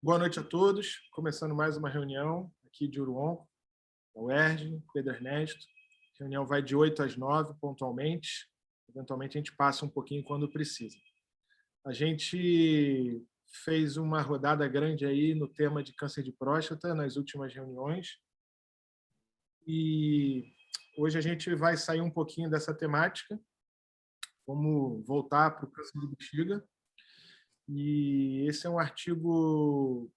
Boa noite a todos. Começando mais uma reunião aqui de Uruon, da UERJ, Pedro Ernesto. A reunião vai de 8 às 9, pontualmente. Eventualmente, a gente passa um pouquinho quando precisa. A gente fez uma rodada grande aí no tema de câncer de próstata nas últimas reuniões. E hoje a gente vai sair um pouquinho dessa temática. Vamos voltar para o câncer de bexiga. E esse é um artigo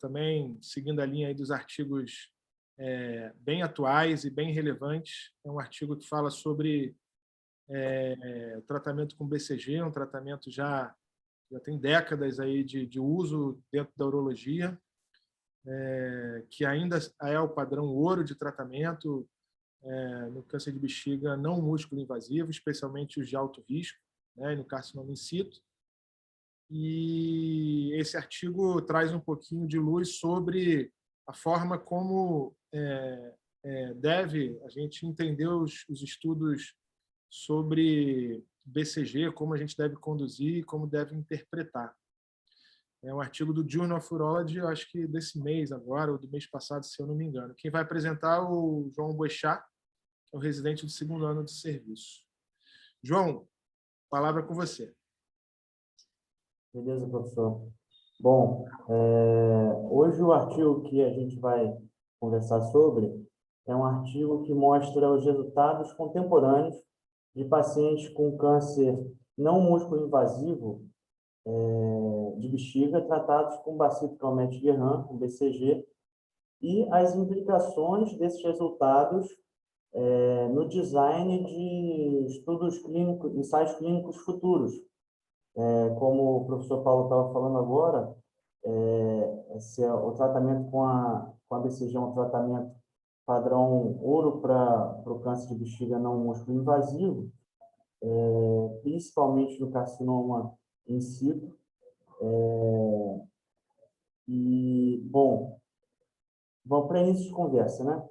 também seguindo a linha aí dos artigos bem atuais e bem relevantes. É um artigo que fala sobre tratamento com BCG, um tratamento já tem décadas aí de uso dentro da urologia, que ainda é o padrão ouro de tratamento no câncer de bexiga não músculo invasivo, especialmente os de alto risco, né, no carcinoma in situ. E esse artigo traz um pouquinho de luz sobre a forma como deve a gente entender os estudos sobre BCG, como a gente deve conduzir, como deve interpretar. É um artigo do Journal of Urology, eu acho que desse mês agora, ou do mês passado, se eu não me engano. Quem vai apresentar é o João Boechat, que é o residente do segundo ano de serviço. João, palavra com você. Beleza, professor. Bom, hoje o artigo que a gente vai conversar sobre é um artigo que mostra os resultados contemporâneos de pacientes com câncer não músculo invasivo de bexiga tratados com bacilo Calmette Guerin, com BCG, e as implicações desses resultados no design de estudos clínicos, ensaios clínicos futuros. Como o professor Paulo estava falando agora, o tratamento com a BCG é um tratamento padrão ouro para o câncer de bexiga não músculo invasivo, principalmente no carcinoma in situ. Bom, vamos para início de conversa, né?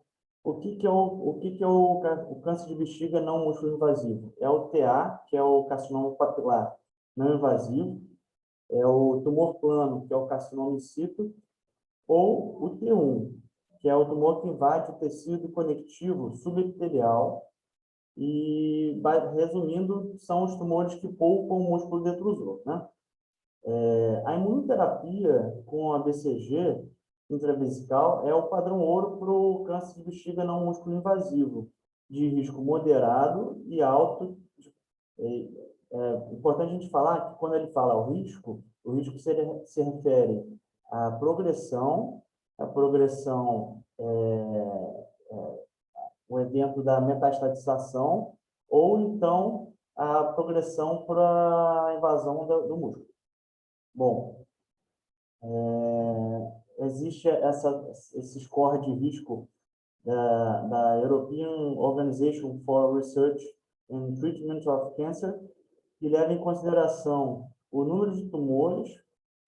O que é o câncer de bexiga não músculo invasivo? É o TA, que é o carcinoma papilar não invasivo, é o tumor plano, que é o carcinoma in situ, ou o T1, que é o tumor que invade o tecido conectivo subepitelial e, resumindo, são os tumores que poupam o músculo detrusor, né? A imunoterapia com a BCG intravesical é o padrão ouro para o câncer de bexiga não músculo invasivo, de risco moderado e alto. É importante a gente falar que quando ele fala o risco se refere à progressão, o evento da metastatização, ou então a progressão para a invasão do músculo. Bom, existe esse score de risco da European Organization for Research and Treatment of Cancer, que leva em consideração o número de tumores,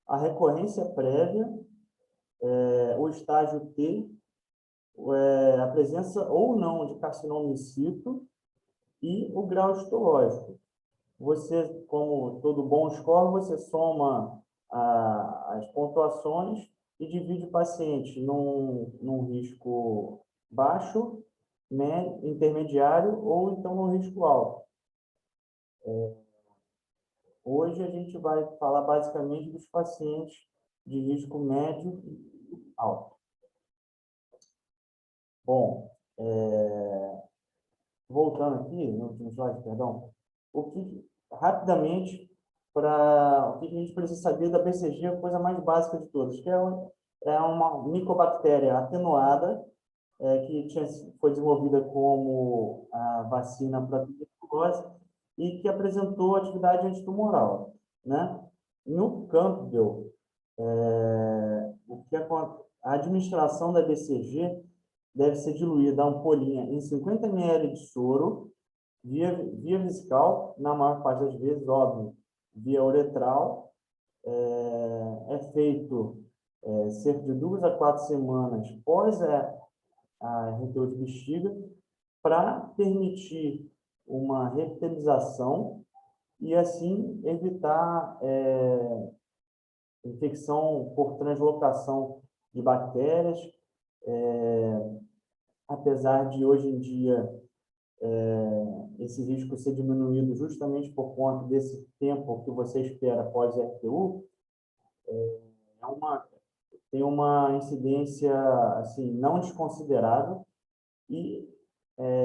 a recorrência prévia, o estágio T, a presença ou não de carcinoma in situ e o grau histológico. Você, como todo bom score, você soma as pontuações e divide o paciente num risco baixo, intermediário ou então no risco alto. Hoje a gente vai falar basicamente dos pacientes de risco médio e alto. Bom, voltando aqui, no último slide, perdão, rapidamente, o que a gente precisa saber da BCG, a coisa mais básica de todas, que é uma micobactéria atenuada, que foi desenvolvida como a vacina para a tuberculose e que apresentou atividade antitumoral, né? No Campbell, a administração da BCG deve ser diluída a ampolinha em 50 ml de soro, via vesical, na maior parte das vezes, óbvio, via uretral. É feito cerca de 2 a 4 semanas pós a RTO de bexiga, para permitir uma revitalização e, assim, evitar infecção por translocação de bactérias, apesar de hoje em dia esse risco ser diminuído justamente por conta desse tempo que você espera após RTU, tem uma incidência assim, não desconsiderável e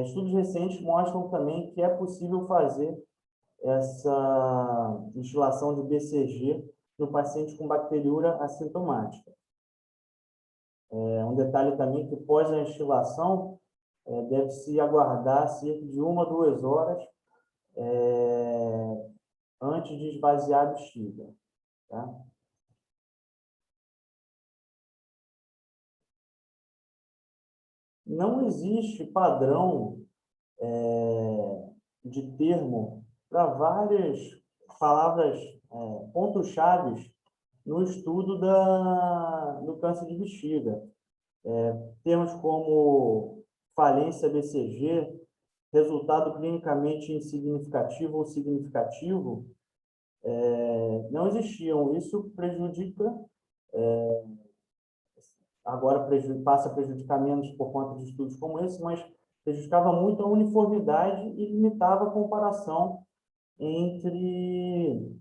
estudos recentes mostram também que é possível fazer essa instilação de BCG no paciente com bacteriúria assintomática. Um detalhe também que pós a instilação deve-se aguardar cerca de 1 a 2 horas antes de esvaziar a bexiga. Tá? Não existe padrão de termo para várias palavras, pontos-chave no estudo do câncer de bexiga. Termos como falência BCG, resultado clinicamente insignificativo ou significativo, não existiam. Isso prejudica, agora passa a prejudicar menos por conta de estudos como esse, mas prejudicava muito a uniformidade e limitava a comparação entre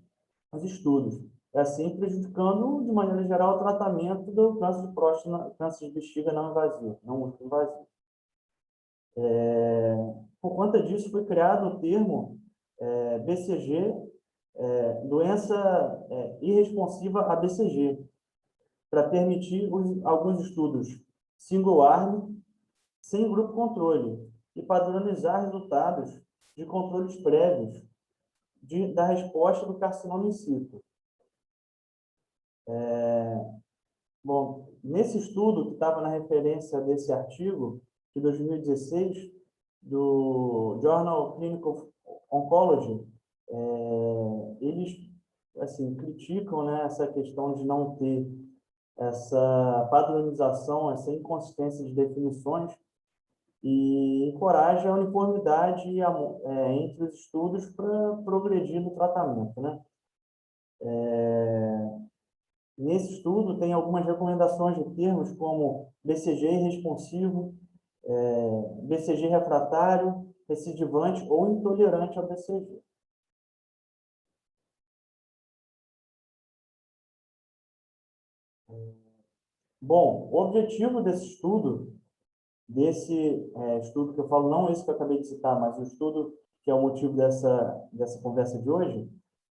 os estudos. Assim, prejudicando, de maneira geral, o tratamento do câncer de próstata, câncer de bexiga não invasivo, não músculo invasivo. Por conta disso, foi criado o termo BCG, doença irresponsiva a BCG, para permitir alguns estudos single-arm, sem grupo controle, e padronizar resultados de controles prévios da resposta do carcinoma in situ. Bom, nesse estudo, que estava na referência desse artigo, de 2016, do Journal Clinical Oncology, eles assim, criticam, né, essa questão de não ter essa padronização, essa inconsistência de definições, e encoraja a uniformidade entre os estudos para progredir no tratamento, né? Nesse estudo, tem algumas recomendações de termos como BCG irresponsivo, BCG refratário, recidivante ou intolerante ao BCG. Bom, o objetivo desse estudo que eu falo, não esse que eu acabei de citar, mas o estudo que é o motivo dessa conversa de hoje,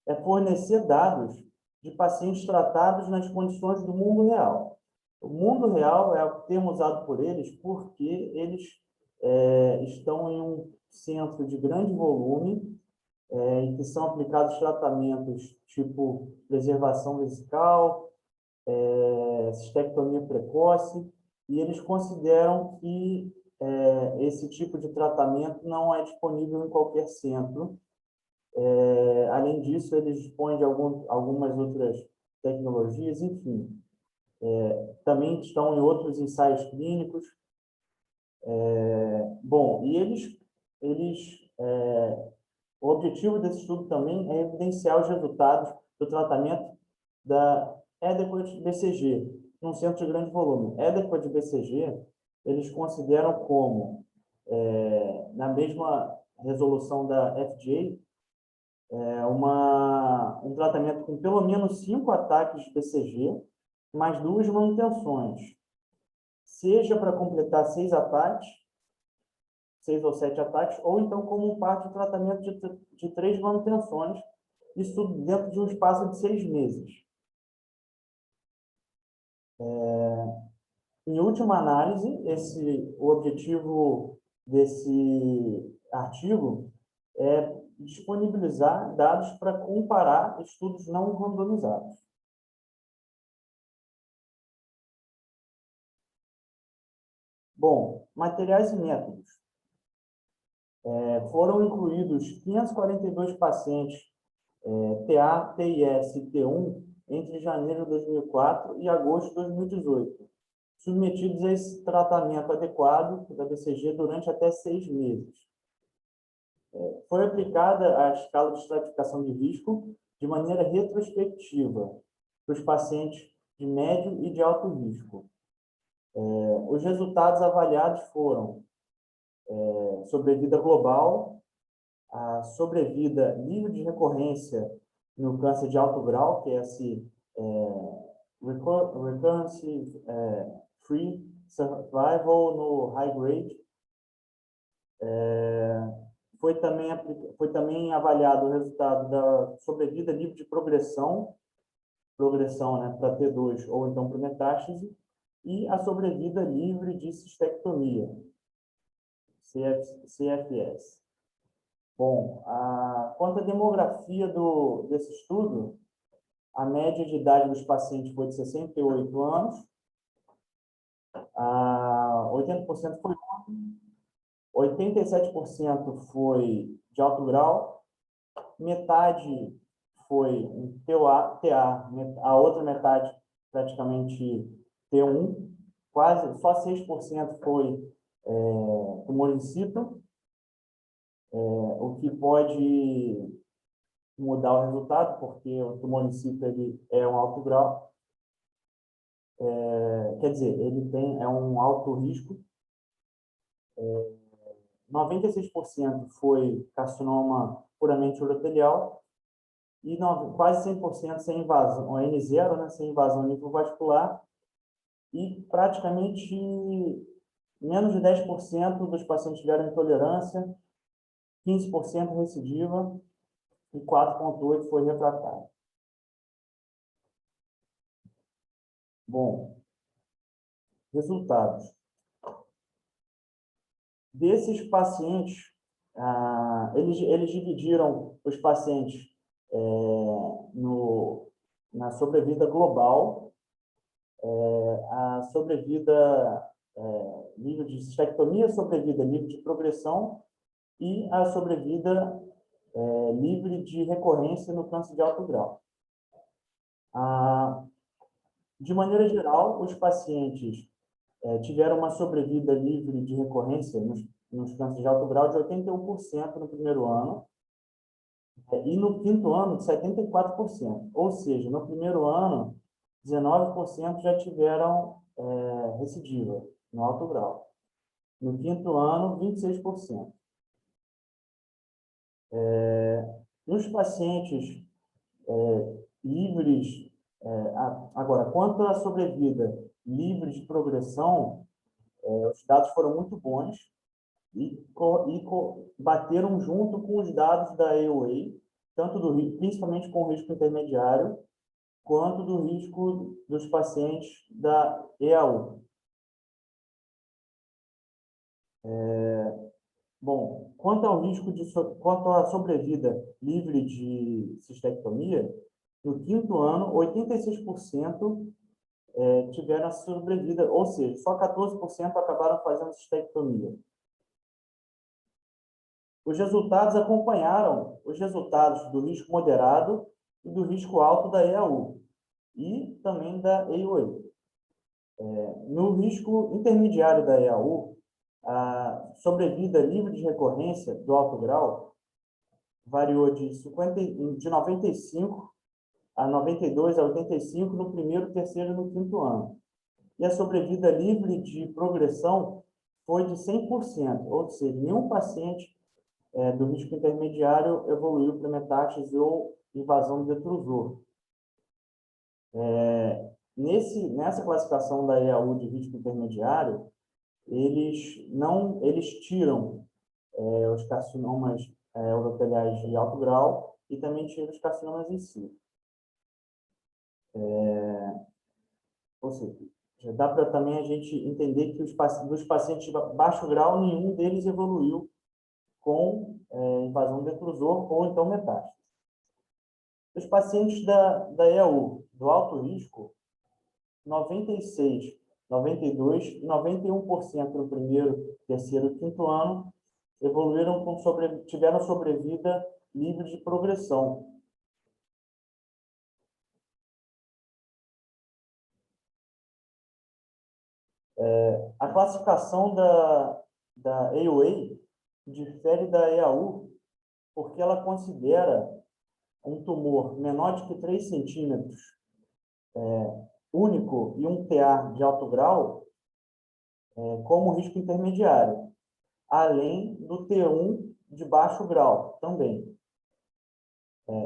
é fornecer dados de pacientes tratados nas condições do mundo real. O mundo real é o termo usado por eles porque eles estão em um centro de grande volume, em que são aplicados tratamentos tipo preservação vesical, cistectomia precoce, e eles consideram que esse tipo de tratamento não é disponível em qualquer centro. Além disso, eles dispõem de algumas outras tecnologias, enfim. Também estão em outros ensaios clínicos. Bom, e o objetivo desse estudo também é evidenciar os resultados do tratamento da Adequate BCG, num centro de grande volume. Adequate BCG, eles consideram como, na mesma resolução da FDA, um tratamento com pelo menos 5 ataques de BCG, mais 2 manutenções. Seja para completar 6 ataques, 6 ou 7 ataques, ou então como parte do tratamento de 3 manutenções, isso dentro de um espaço de 6 meses. Em última análise, o objetivo desse artigo é disponibilizar dados para comparar estudos não randomizados. Bom, materiais e métodos. Foram incluídos 542 pacientes TA, TIS e T1 entre janeiro de 2004 e agosto de 2018, submetidos a esse tratamento adequado da BCG durante até 6 meses. Foi aplicada a escala de estratificação de risco de maneira retrospectiva, para os pacientes de médio e de alto risco. Os resultados avaliados foram sobrevida global, a sobrevida livre de recorrência no câncer de alto grau, que é esse recurrence free survival no high grade. Foi também avaliado o resultado da sobrevida livre de progressão, né, para T2 ou então para metástase, e a sobrevida livre de cistectomia, CFS. Bom, quanto à demografia desse estudo, a média de idade dos pacientes foi de 68 anos, 80% foi homem, 87% foi de alto grau, metade foi TA, a outra metade praticamente T1, só 6% foi tumor in situ, o que pode mudar o resultado, porque o tumor in situ ele é um alto grau, quer dizer, é um alto risco. 96% foi carcinoma puramente urotelial e quase 100% sem invasão, o N0, né, sem invasão linfovascular, e praticamente menos de 10% dos pacientes tiveram intolerância, 15% recidiva e 4,8% foi refratário. Bom, resultados. Desses pacientes, eles dividiram os pacientes na sobrevida global, a sobrevida nível de cistectomia, sobrevida livre de progressão e a sobrevida livre de recorrência no câncer de alto grau. De maneira geral, os pacientes tiveram uma sobrevida livre de recorrência nos cânceres de alto grau de 81% no primeiro ano e no quinto ano de 74%. Ou seja, no primeiro ano, 19% já tiveram recidiva no alto grau. No quinto ano, 26%. Nos pacientes livres, agora, quanto à sobrevida livre de progressão, os dados foram muito bons e bateram junto com os dados da AOA, tanto principalmente com o risco intermediário, quanto do risco dos pacientes da EAU. Bom, quanto à sobrevida livre de cistectomia, no quinto ano, 86% tiveram a sobrevida, ou seja, só 14% acabaram fazendo cistectomia. Os resultados acompanharam os resultados do risco moderado e do risco alto da EAU e também da AOA. No risco intermediário da EAU, a sobrevida livre de recorrência do alto grau variou de 95 a 92 a 85 no primeiro, terceiro e no quinto ano. E a sobrevida livre de progressão foi de 100%, ou seja, nenhum paciente do risco intermediário evoluiu para metástase ou invasão do detrusor. Nessa classificação da EAU de risco intermediário, eles tiram os carcinomas uroteliais de alto grau e também tiram os carcinomas in situ. Ou seja, já dá para também a gente entender que dos pacientes de baixo grau, nenhum deles evoluiu com invasão do detrusor ou então metástase. Os pacientes da EAU do alto risco, 96, 92 e 91% no primeiro, terceiro e quinto ano evoluíram tiveram sobrevida livre de progressão. A classificação da AOA difere da EAU porque ela considera um tumor menor de que 3 centímetros único e um TA de alto grau como risco intermediário, além do T1 de baixo grau também.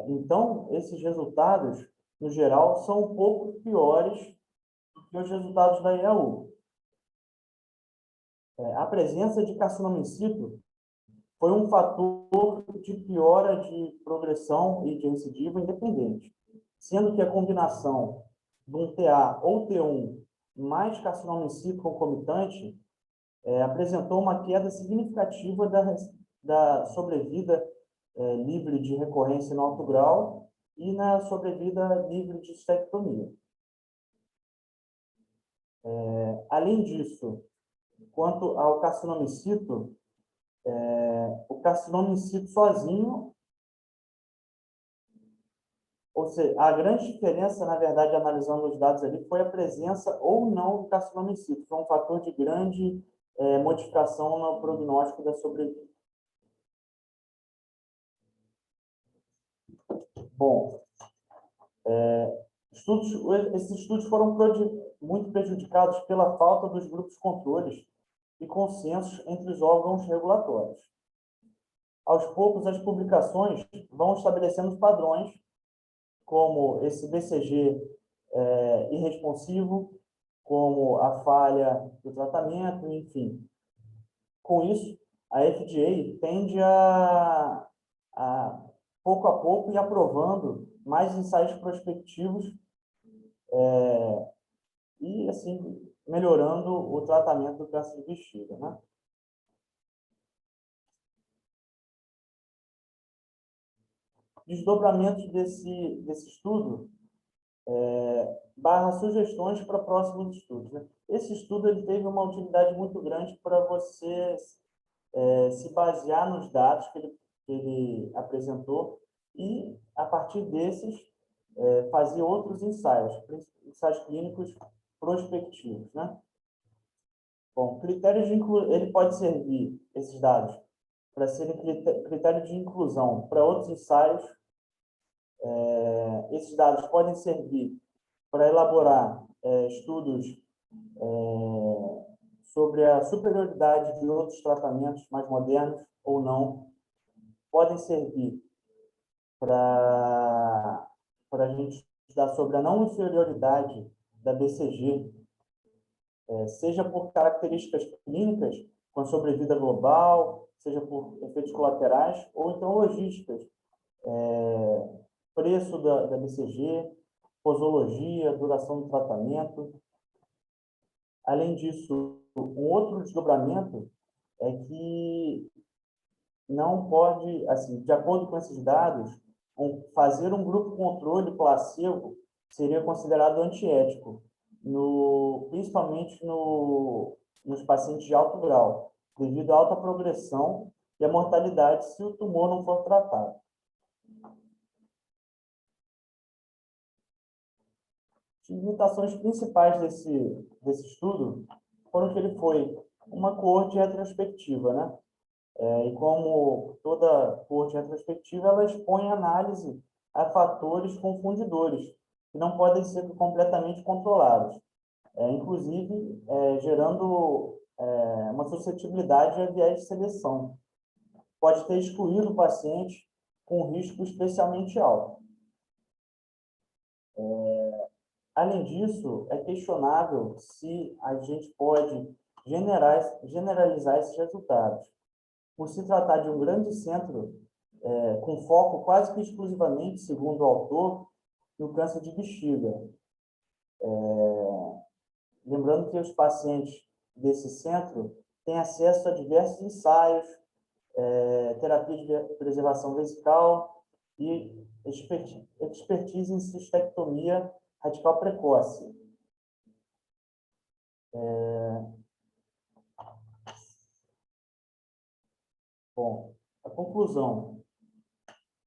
Então, esses resultados, no geral, são um pouco piores do que os resultados da IAU. A presença de carcinoma in situ foi um fator de piora de progressão e de recidiva independente, sendo que a combinação de um TA ou T1 mais carcinoma in situ concomitante apresentou uma queda significativa da sobrevida livre de recorrência no alto grau e na sobrevida livre de cistectomia. Além disso, quanto ao carcinoma in situ, o carcinoma in situ sozinho, ou seja, a grande diferença, na verdade, analisando os dados ali, foi a presença ou não do carcinoma in situ. Foi um fator de grande modificação no prognóstico da sobrevida. Bom, esses estudos foram muito prejudicados pela falta dos grupos controles e consensos entre os órgãos regulatórios. Aos poucos, as publicações vão estabelecendo padrões, como esse BCG irresponsivo, como a falha do tratamento, enfim. Com isso, a FDA tende a pouco a pouco, ir aprovando mais ensaios prospectivos e, assim, melhorando o tratamento do câncer de bexiga, né? Desdobramentos desse estudo barra sugestões para próximos estudos, né? Esse estudo ele teve uma utilidade muito grande para você se basear nos dados que ele apresentou e, a partir desses, fazer outros ensaios clínicos prospectivos, né? Bom, critérios de ele pode servir, esses dados, para serem critérios de inclusão para outros ensaios. Esses dados podem servir para elaborar estudos sobre a superioridade de outros tratamentos mais modernos ou não. Podem servir para a gente estudar sobre a não inferioridade da BCG, seja por características clínicas, com a sobrevida global, seja por efeitos colaterais, ou então logísticas, preço da BCG, posologia, duração do tratamento. Além disso, um outro desdobramento é que não pode, assim, de acordo com esses dados, fazer um grupo controle placebo seria considerado antiético, principalmente nos pacientes de alto grau, devido à alta progressão e à mortalidade se o tumor não for tratado. As limitações principais desse estudo foram que ele foi uma coorte retrospectiva, né? E como toda coorte retrospectiva, ela expõe a análise a fatores confundidores, que não podem ser completamente controlados, inclusive gerando uma suscetibilidade a viés de seleção. Pode ter excluído o paciente com risco especialmente alto. Além disso, é questionável se a gente pode generalizar esses resultados. Por se tratar de um grande centro com foco quase que exclusivamente, segundo o autor, no câncer de bexiga. Lembrando que os pacientes desse centro têm acesso a diversos ensaios, terapia de preservação vesical e expertise em cistectomia radical precoce. Bom, a conclusão.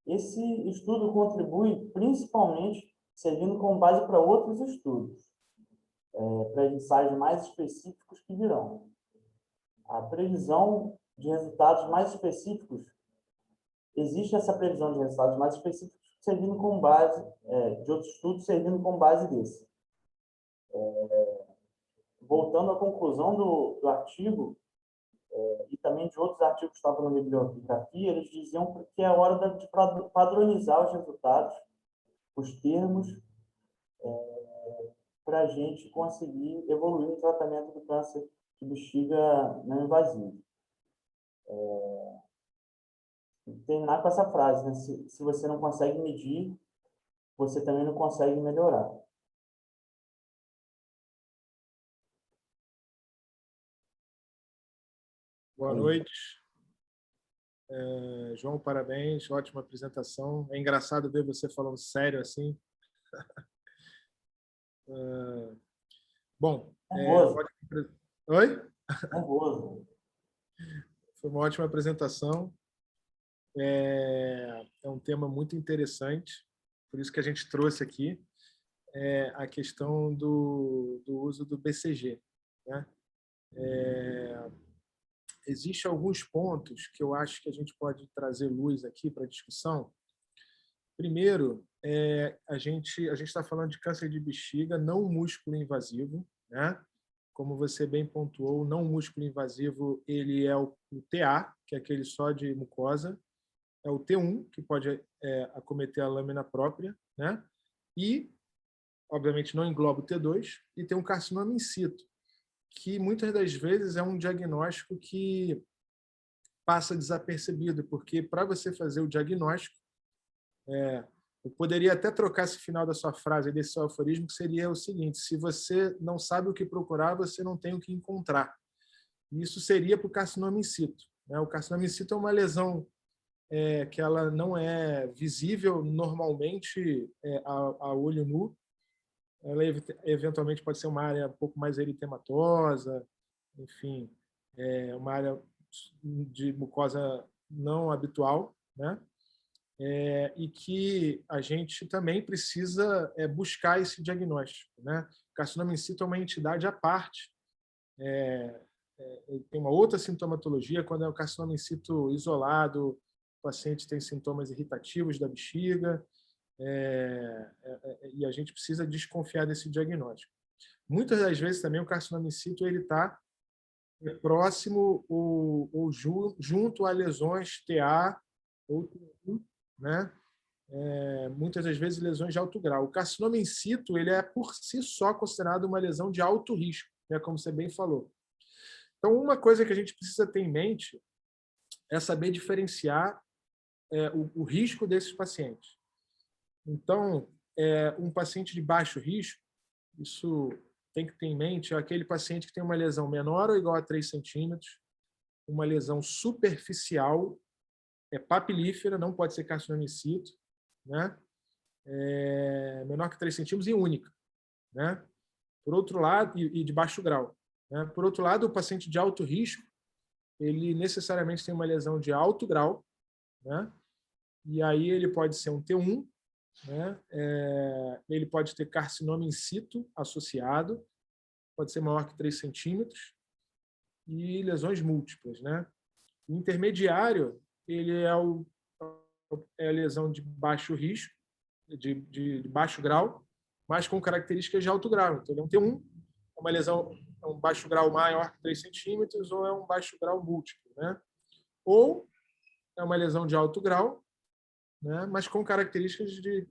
Esse estudo contribui principalmente servindo como base para outros estudos, para ensaios mais específicos que virão. A previsão de resultados mais específicos, existe essa previsão de resultados mais específicos servindo como base, de outros estudos servindo como base desse. Voltando à conclusão do artigo, e também de outros artigos que estavam na bibliografia, eles diziam que é hora de padronizar os resultados, os termos, para a gente conseguir evoluir no tratamento do câncer de bexiga não invasivo. Terminar com essa frase, né? Se você não consegue medir, você também não consegue melhorar. Boa noite. João, parabéns, ótima apresentação. É engraçado ver você falando sério assim. Bom, Oi? Foi uma ótima apresentação. É um tema muito interessante, por isso que a gente trouxe aqui a questão do uso do BCG, né? Existem alguns pontos que eu acho que a gente pode trazer luz aqui para a discussão. Primeiro, a gente está falando de câncer de bexiga não músculo invasivo, né? Como você bem pontuou, não músculo invasivo ele é o TA, que é aquele só de mucosa, é o T1, que pode acometer a lâmina própria, né? E, obviamente, não engloba o T2, e tem um carcinoma in situ, que muitas das vezes é um diagnóstico que passa desapercebido, porque para você fazer o diagnóstico, eu poderia até trocar esse final da sua frase, desse seu aforismo, que seria o seguinte: se você não sabe o que procurar, você não tem o que encontrar. E isso seria para o carcinoma in situ, né? O carcinoma in situ é uma lesão que ela não é visível normalmente a olho nu. Ela eventualmente pode ser uma área um pouco mais eritematosa, enfim, uma área de mucosa não habitual, né? E que a gente também precisa buscar esse diagnóstico, né? O carcinoma in situ é uma entidade à parte. Tem uma outra sintomatologia, quando é o carcinoma in situ isolado, o paciente tem sintomas irritativos da bexiga, e a gente precisa desconfiar desse diagnóstico. Muitas das vezes também o carcinoma in situ está próximo ou junto a lesões TA ou TU, né? Muitas das vezes lesões de alto grau. O carcinoma in situ ele é por si só considerado uma lesão de alto risco, né? Como você bem falou. Então, uma coisa que a gente precisa ter em mente é saber diferenciar o risco desses pacientes. Então, um paciente de baixo risco, isso tem que ter em mente, é aquele paciente que tem uma lesão menor ou igual a 3 centímetros, uma lesão superficial, papilífera, não pode ser carcinoma in situ, né? Menor que 3 centímetros e única, né? Por outro lado, e de baixo grau, né? Por outro lado, o paciente de alto risco, ele necessariamente tem uma lesão de alto grau, né? E aí ele pode ser um T1, né? Ele pode ter carcinoma in situ associado, pode ser maior que 3 centímetros, e lesões múltiplas, né? O intermediário, ele é a lesão de baixo risco, de baixo grau, mas com características de alto grau. Então, ele é um T1, é uma lesão, é um baixo grau maior que 3 centímetros, ou é um baixo grau múltiplo, né? Ou é uma lesão de alto grau, né? Mas com características de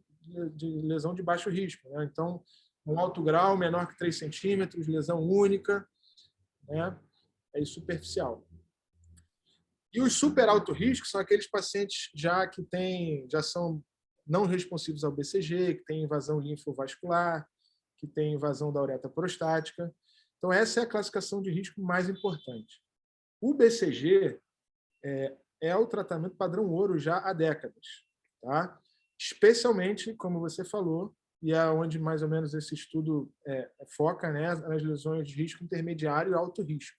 lesão de baixo risco, né? Então, um alto grau menor que 3 centímetros, lesão única, né? Superficial. E os super alto risco são aqueles pacientes já são não responsivos ao BCG, que têm invasão linfovascular, que têm invasão da uretra prostática. Então, essa é a classificação de risco mais importante. O BCG é o tratamento padrão ouro já há décadas, tá? Especialmente, como você falou, e é onde mais ou menos esse estudo foca, né, nas lesões de risco intermediário e alto risco.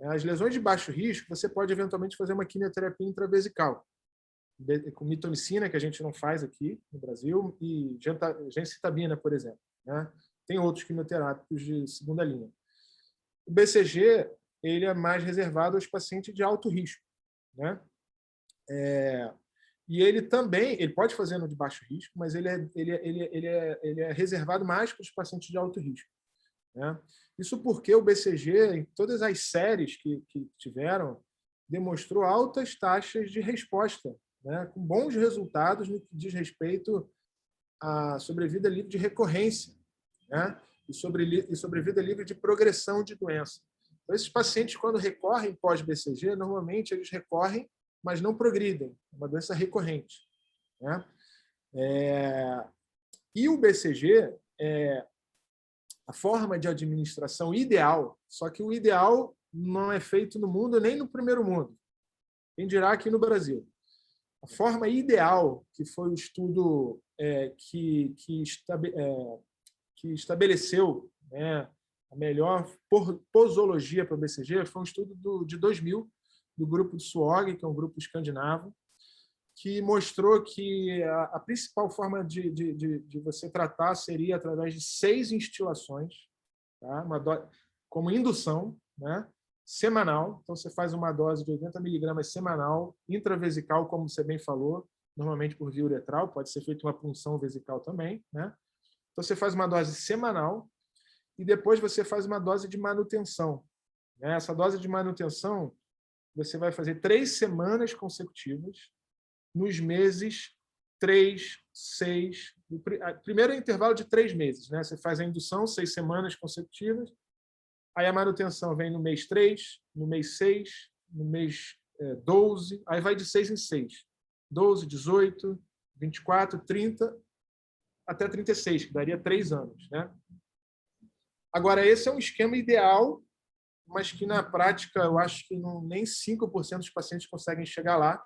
As lesões de baixo risco, você pode eventualmente fazer uma quimioterapia intravesical, com mitomicina, que a gente não faz aqui no Brasil, e gencitabina, por exemplo, né? Tem outros quimioterápicos de segunda linha. O BCG ele é mais reservado aos pacientes de alto risco, né? E ele também, ele pode fazer no de baixo risco, mas ele é reservado mais para os pacientes de alto risco. né? Isso porque o BCG, em todas as séries que tiveram, demonstrou altas taxas de resposta, né? Com bons resultados no que diz respeito à sobrevida livre de recorrência, né? E sobrevida livre de progressão de doença. Então, esses pacientes, quando recorrem pós-BCG, normalmente eles recorrem, mas não progridem. É uma doença recorrente, né? E o BCG é a forma de administração ideal, só que o ideal não é feito no mundo nem no primeiro mundo. Quem dirá aqui no Brasil? A forma ideal, que foi o estudo que estabeleceu, né, a melhor posologia para o BCG, foi um estudo de 2000, do grupo de SWOG, que é um grupo escandinavo, que mostrou que a principal forma de você tratar seria através de 6 instilações, tá? Como indução, né? Semanal. Então, você faz uma dose de 80 miligramas semanal, intravesical, como você bem falou, normalmente por via uretral, pode ser feita uma punção vesical também, né? Então, você faz uma dose semanal e depois você faz uma dose de manutenção, né? Essa dose de manutenção você vai fazer 3 semanas consecutivas nos meses 3, 6... Primeiro é intervalo de 3 meses, né? Você faz a indução, 6 semanas consecutivas, aí a manutenção vem no mês 3, no mês 6, no mês 12, aí vai de 6 em 6. 12, 18, 24, 30, até 36, que daria 3 anos, né? Agora, esse é um esquema ideal, mas que na prática eu acho que nem 5% dos pacientes conseguem chegar lá,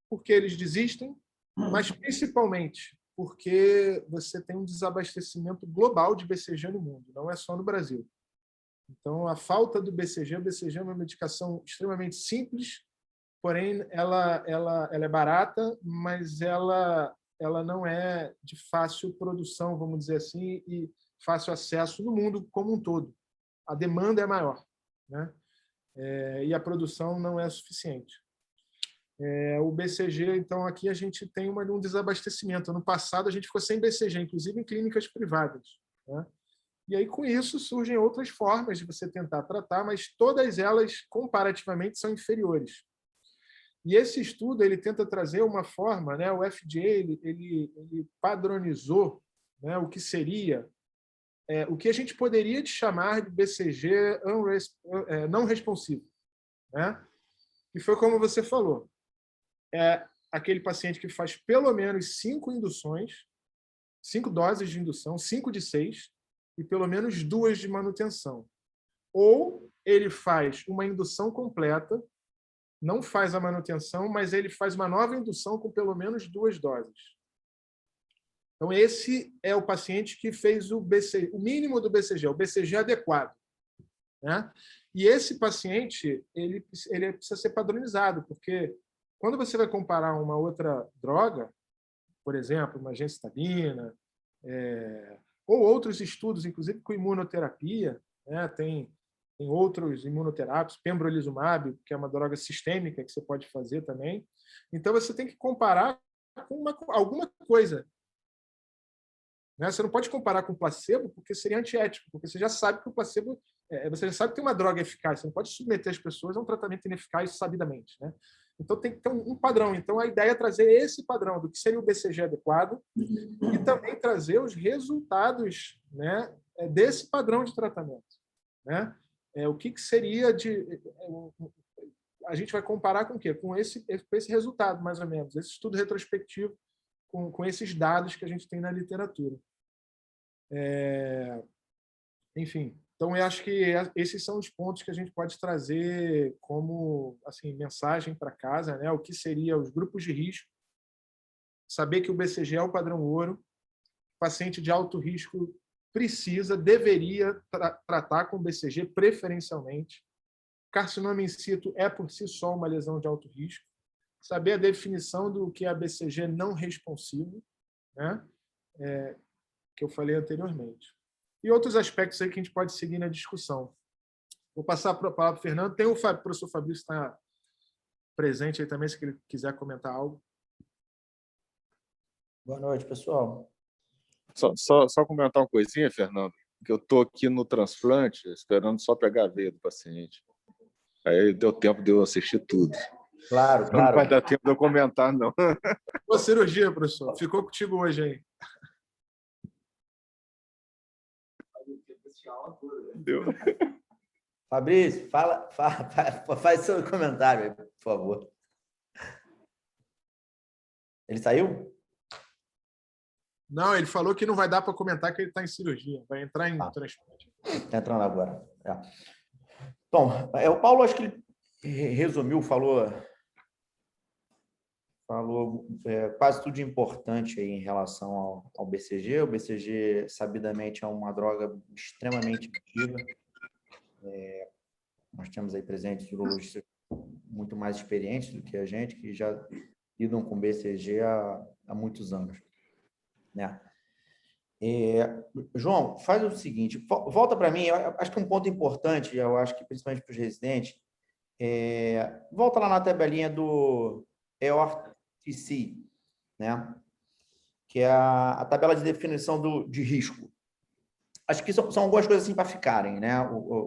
porque eles desistem, mas principalmente porque você tem um desabastecimento global de BCG no mundo, não é só no Brasil. Então, a falta do BCG, o BCG é uma medicação extremamente simples, porém ela é barata, mas ela não é de fácil produção, vamos dizer assim, e fácil acesso no mundo como um todo. A demanda é maior, né? E a produção não é suficiente. O BCG, então, aqui a gente tem um desabastecimento. No passado, a gente ficou sem BCG, inclusive em clínicas privadas, né? E aí, com isso, surgem outras formas de você tentar tratar, mas todas elas, comparativamente, são inferiores. E esse estudo ele tenta trazer uma forma, né? O FDA ele padronizou, né, o que seria, o que a gente poderia chamar de BCG não responsivo, né? E foi como você falou. É aquele paciente que faz pelo menos 5 induções, 5 doses de indução, 5 de 6, e pelo menos 2 de manutenção. Ou ele faz uma indução completa, não faz a manutenção, mas ele faz uma nova indução com pelo menos 2 doses. Então, esse é o paciente que fez o mínimo do BCG, o BCG adequado, né? E esse paciente ele precisa ser padronizado, porque quando você vai comparar uma outra droga, por exemplo, uma gencitabina, ou outros estudos, inclusive com imunoterapia, né? Tem outros imunoterápicos, pembrolizumab, que é uma droga sistêmica que você pode fazer também. Então, você tem que comparar com alguma coisa, né? Você não pode comparar com placebo, porque seria antiético, porque você já sabe que o placebo, você já sabe que tem uma droga eficaz, você não pode submeter as pessoas a um tratamento ineficaz sabidamente, né? Então, tem que ter um padrão. Então, a ideia é trazer esse padrão do que seria o BCG adequado e também trazer os resultados, né, desse padrão de tratamento, né? O que seria a gente vai comparar com o quê? Com esse resultado, mais ou menos, esse estudo retrospectivo com esses dados que a gente tem na literatura. Enfim, então eu acho que esses são os pontos que a gente pode trazer como assim, mensagem para casa, né? O que seria os grupos de risco, saber que o BCG é o padrão ouro, paciente de alto risco deveria tratar com BCG preferencialmente. Carcinoma in situ é por si só uma lesão de alto risco. Saber a definição do que é a BCG não responsivo, né? Que eu falei anteriormente. E outros aspectos aí que a gente pode seguir na discussão. Vou passar a palavra para o Fernando. Tem o professor Fabrício que está presente aí também, se ele quiser comentar algo. Boa noite, pessoal. Só comentar uma coisinha, Fernando. que eu estou aqui no transplante, esperando só pegar a veia do paciente. Aí deu tempo de eu assistir tudo. Claro, Não claro. vai dar tempo de eu comentar, não. Boa cirurgia, professor. Ficou contigo hoje aí. Deu. Fabrício, faz seu comentário aí, por favor. Ele saiu? Não, ele falou que não vai dar para comentar que ele está em cirurgia. Vai entrar em transplante. Está entrando agora. Bom, o Paulo, acho que ele resumiu, falou quase tudo importante aí em relação ao BCG. O BCG, sabidamente, é uma droga extremamente ativa. Nós temos aí presentes urologistas muito mais experientes do que a gente, que já lidam com BCG há muitos anos, né? João, faz o seguinte, volta para mim, eu acho que um ponto importante, eu acho que principalmente para os residentes, volta lá na tabelinha do EORTC, né? Que é a tabela de definição de risco. Acho que são algumas coisas assim para ficarem, né?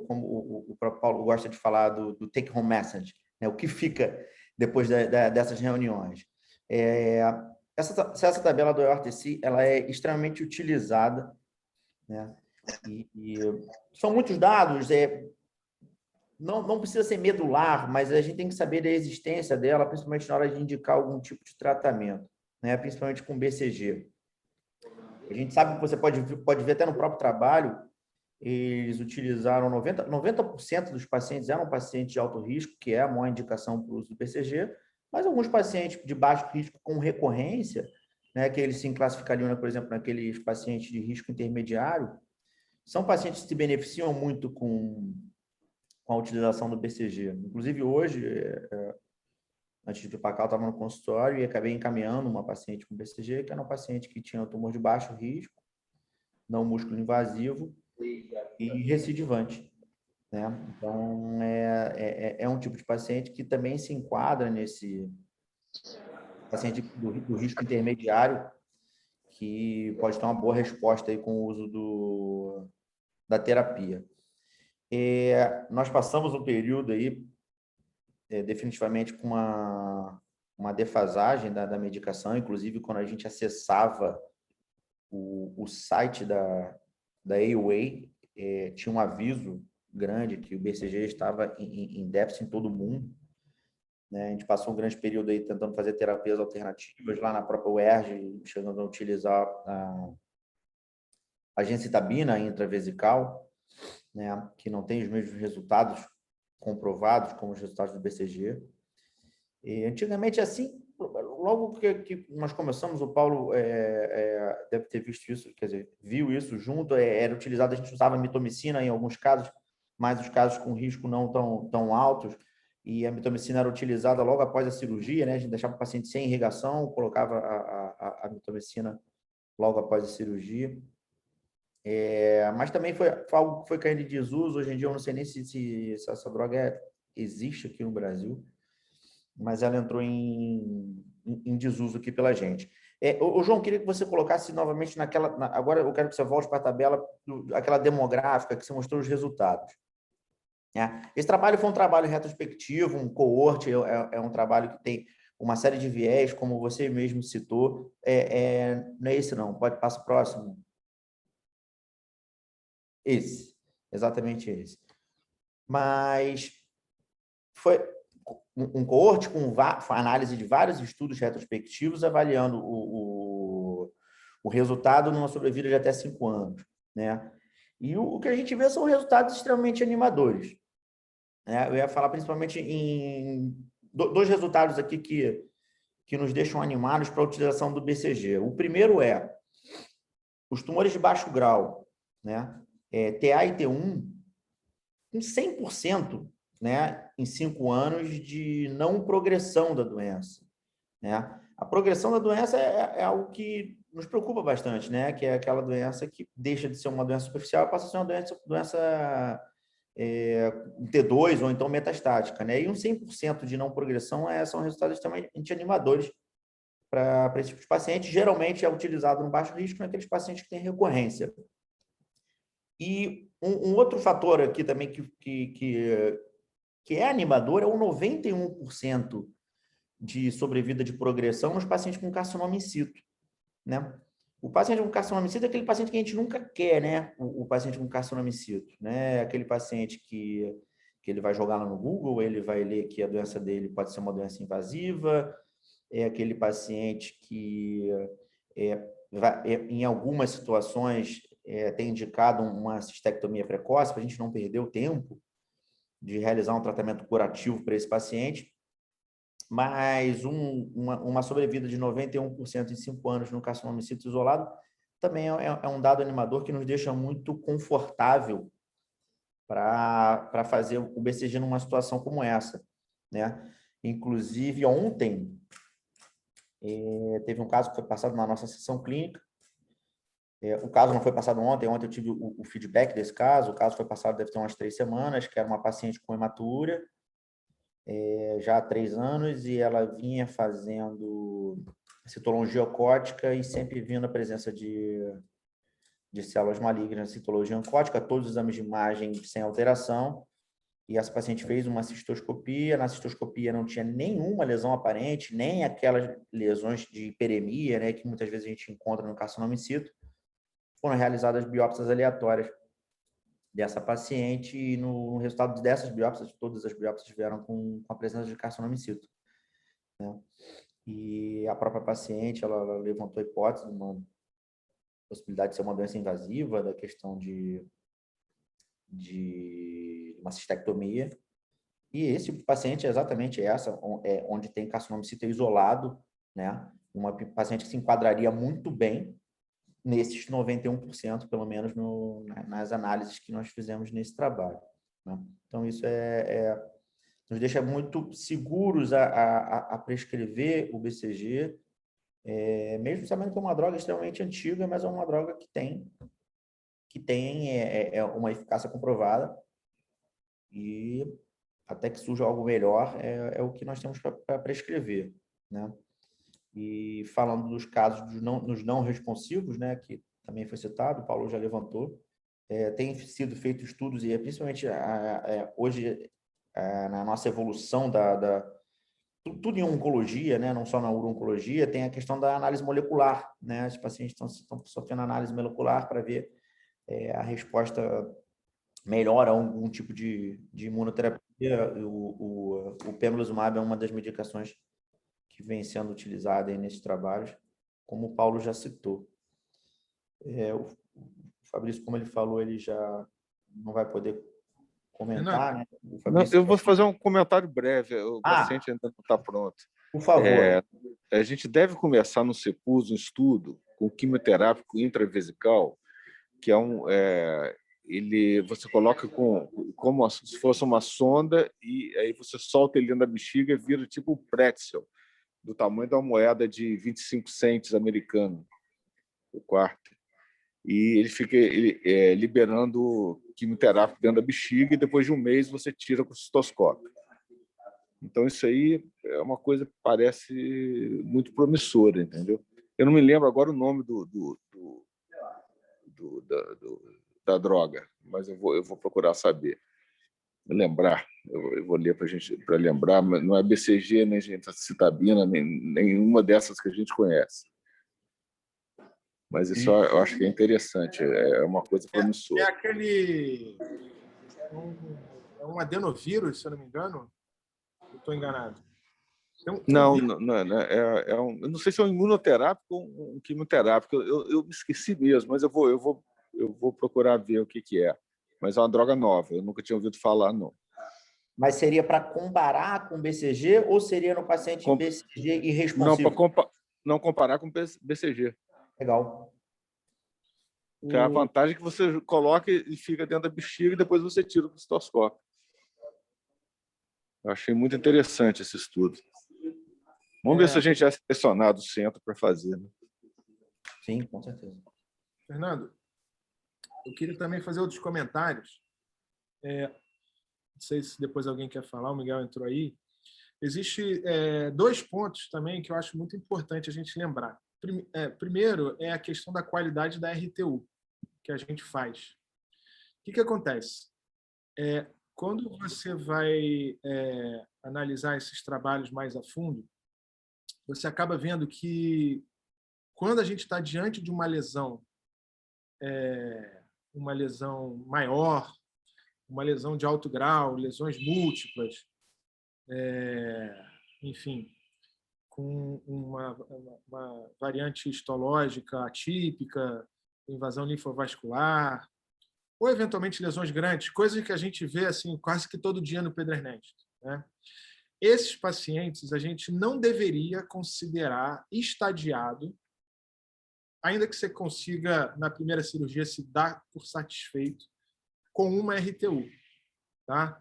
Como o próprio Paulo gosta de falar do take-home message, né? O que fica depois dessas reuniões. Essa tabela do EORTC, ela é extremamente utilizada, né? E são muitos dados, não precisa ser medular, mas a gente tem que saber da existência dela, principalmente na hora de indicar algum tipo de tratamento, né? Principalmente com BCG. A gente sabe que você pode ver até no próprio trabalho, eles utilizaram 90% dos pacientes eram pacientes de alto risco, que é a maior indicação para o uso do BCG, mas alguns pacientes de baixo risco com recorrência, né, que eles se classificariam, por exemplo, naqueles pacientes de risco intermediário, são pacientes que se beneficiam muito com a utilização do BCG. Inclusive, hoje, antes de ir para cá, eu estava no consultório e acabei encaminhando uma paciente com BCG, que era uma paciente que tinha um tumor de baixo risco, não músculo invasivo e recidivante, né? Então, é um tipo de paciente que também se enquadra nesse paciente do risco intermediário, que pode ter uma boa resposta aí com o uso da terapia. Nós passamos um período aí, definitivamente, com uma defasagem da medicação, inclusive quando a gente acessava o site da AUA, tinha um aviso grande que o BCG estava em déficit em todo o mundo, né? A gente passou um grande período aí tentando fazer terapias alternativas lá na própria UERJ, chegando a utilizar a gencitabina intravesical, né? Que não tem os mesmos resultados comprovados como os resultados do BCG. E antigamente, assim, logo que nós começamos, o Paulo deve ter visto isso, quer dizer, viu isso junto, era utilizado, a gente usava mitomicina em alguns casos, mas os casos com risco não tão altos, e a mitomicina era utilizada logo após a cirurgia, né? A gente deixava o paciente sem irrigação, colocava a mitomicina logo após a cirurgia. Mas também foi algo que foi caindo em desuso. Hoje em dia eu não sei nem se essa droga existe aqui no Brasil, mas ela entrou em desuso aqui pela gente. João, queria que você colocasse novamente agora eu quero que você volte para a tabela, aquela demográfica que você mostrou os resultados. Esse trabalho foi um trabalho retrospectivo, um coorte, é um trabalho que tem uma série de viés, como você mesmo citou. Não é esse não, pode passar o próximo. Esse, exatamente esse. Mas foi um coorte com análise de vários estudos retrospectivos avaliando o resultado numa sobrevida de até 5 anos, né? E o que a gente vê são resultados extremamente animadores. Eu ia falar principalmente em dois resultados aqui que nos deixam animados para a utilização do BCG. O primeiro é os tumores de baixo grau, né? TA e T1, com 100%, né, em 5 anos de não progressão da doença, né? A progressão da doença é algo que nos preocupa bastante, né? Que é aquela doença que deixa de ser uma doença superficial e passa a ser uma doença T2 ou então metastática, né? E um 100% de não progressão são resultados extremamente animadores para esse tipo de paciente. Geralmente é utilizado no baixo risco naqueles pacientes que têm recorrência. E um outro fator aqui também que é animador é o 91% de sobrevida de progressão nos pacientes com carcinoma in situ, né? O paciente com carcinoma in situ é aquele paciente que a gente nunca quer, né? O paciente com carcinoma in situ, né? Aquele paciente que ele vai jogar lá no Google, ele vai ler que a doença dele pode ser uma doença invasiva, é aquele paciente que em algumas situações tem indicado uma cistectomia precoce, para a gente não perder o tempo de realizar um tratamento curativo para esse paciente, mas uma sobrevida de 91% em 5 anos no carcinoma in situ isolado também é um dado animador que nos deixa muito confortável para fazer o BCG numa situação como essa, né? Inclusive, ontem, teve um caso que foi passado na nossa sessão clínica. O caso não foi passado ontem eu tive o feedback desse caso. O caso foi passado, deve ter umas 3 semanas, que era uma paciente com hematuria, já há 3 anos, e ela vinha fazendo citologia oncótica e sempre vindo a presença de células malignas, citologia oncótica, todos os exames de imagem sem alteração. E essa paciente fez uma cistoscopia. Na cistoscopia não tinha nenhuma lesão aparente, nem aquelas lesões de hiperemia, né, que muitas vezes a gente encontra no carcinoma in situ. Foram realizadas biópsias aleatórias dessa paciente e no resultado dessas biópsias, todas as biópsias vieram com a presença de carcinoma in situ, né? E a própria paciente, ela levantou a hipótese de uma possibilidade de ser uma doença invasiva, da questão de uma cistectomia. E esse paciente é exatamente onde tem carcinoma in situ isolado, né? Uma paciente que se enquadraria muito bem nesses 91%, pelo menos nas análises que nós fizemos nesse trabalho, né? Então, isso nos deixa muito seguros a prescrever o BCG, mesmo sabendo que é uma droga extremamente antiga, mas é uma droga que tem uma eficácia comprovada, e até que surja algo melhor, é o que nós temos para prescrever, né? E falando dos casos dos não responsivos, né, que também foi citado, o Paulo já levantou, tem sido feito estudos, e principalmente hoje, na nossa evolução tudo em oncologia, né, não só na uro-oncologia, tem a questão da análise molecular, né? Os pacientes estão sofrendo análise molecular para ver a resposta melhor a algum tipo de imunoterapia. O pembrolizumab é uma das medicações que vem sendo utilizada aí nesses trabalhos, como o Paulo já citou. O Fabrício, como ele falou, ele já não vai poder comentar, né? Não, eu vou fazer um comentário breve. O paciente ainda não está pronto. Por favor. A gente deve começar no CEPUS um estudo com quimioterápico intravesical, que você coloca como se fosse uma sonda, e aí você solta ele na bexiga e vira tipo um pretzel, do tamanho da moeda de 25 cents americano, o quarto. E ele fica liberando quimioterápico dentro da bexiga, e depois de um mês você tira com o cistoscópio. Então, isso aí é uma coisa que parece muito promissora, entendeu? Eu não me lembro agora o nome da droga, mas eu vou procurar saber. Lembrar, eu vou ler para lembrar, mas não é BCG, nem gentacitabina, nenhuma dessas que a gente conhece. Mas isso eu acho que é interessante, é uma coisa promissora. É um adenovírus, se eu não me engano? Eu estou enganado. Não, eu não sei se é um imunoterápico ou um quimioterápico, eu me esqueci mesmo, mas eu vou procurar ver o que é. Mas é uma droga nova, eu nunca tinha ouvido falar, não. Mas seria para comparar com BCG ou seria no paciente BCG irresponsivo? Não comparar com BCG. Legal. Que a vantagem é que você coloca e fica dentro da bexiga e depois você tira do cistoscópio. Eu achei muito interessante esse estudo. Vamos ver se a gente é selecionado o centro para fazer, né? Sim, com certeza. Fernando, eu queria também fazer outros comentários. Não sei se depois alguém quer falar, o Miguel entrou aí. Existem 2 pontos também que eu acho muito importante a gente lembrar. Primeiro é a questão da qualidade da RTU que a gente faz. que acontece? Quando você vai analisar esses trabalhos mais a fundo, você acaba vendo que quando a gente está diante de uma lesão maior, uma lesão de alto grau, lesões múltiplas, enfim, com uma variante histológica atípica, invasão linfovascular, ou eventualmente lesões grandes, coisas que a gente vê assim quase que todo dia no Pedernesto, né? Esses pacientes a gente não deveria considerar estadiado, ainda que você consiga, na primeira cirurgia, se dar por satisfeito com uma RTU. Tá?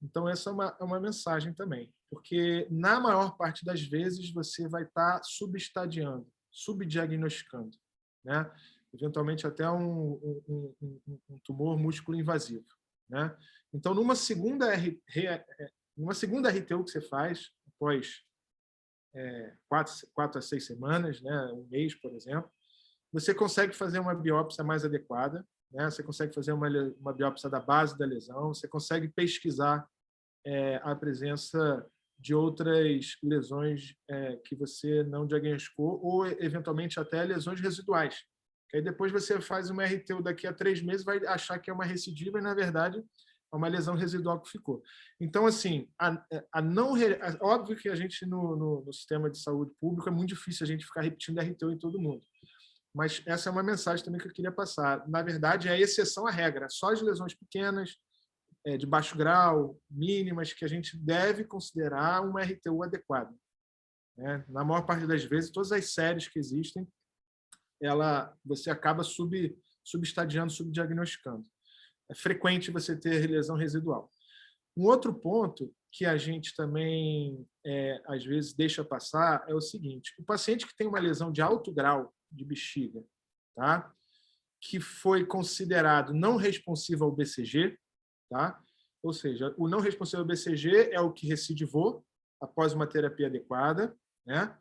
Então, essa é uma mensagem também, porque, na maior parte das vezes, você vai estar subestadiando, subdiagnosticando, né? Eventualmente até um tumor músculo invasivo. Né? Então, numa segunda RTU que você faz, após 4 a 6 semanas, né? Um mês, por exemplo, você consegue fazer uma biópsia mais adequada, né? Você consegue fazer uma biópsia da base da lesão, você consegue pesquisar a presença de outras lesões que você não diagnosticou ou, eventualmente, até lesões residuais. Que aí depois você faz uma RTU daqui a 3 meses, vai achar que é uma recidiva e, na verdade, é uma lesão residual que ficou. Então, assim, óbvio que a gente, no sistema de saúde público, é muito difícil a gente ficar repetindo RTU em todo mundo. Mas essa é uma mensagem também que eu queria passar. Na verdade, é exceção à regra. Só as lesões pequenas, de baixo grau, mínimas, que a gente deve considerar uma RTU adequada. Né? Na maior parte das vezes, todas as séries que existem, você acaba subestadiando, subdiagnosticando. É frequente você ter lesão residual. Um outro ponto que a gente também, às vezes, deixa passar é o seguinte: o paciente que tem uma lesão de alto grau de bexiga, tá? Que foi considerado não responsivo ao BCG, tá? Ou seja, o não responsivo ao BCG é o que recidivou após uma terapia adequada, né?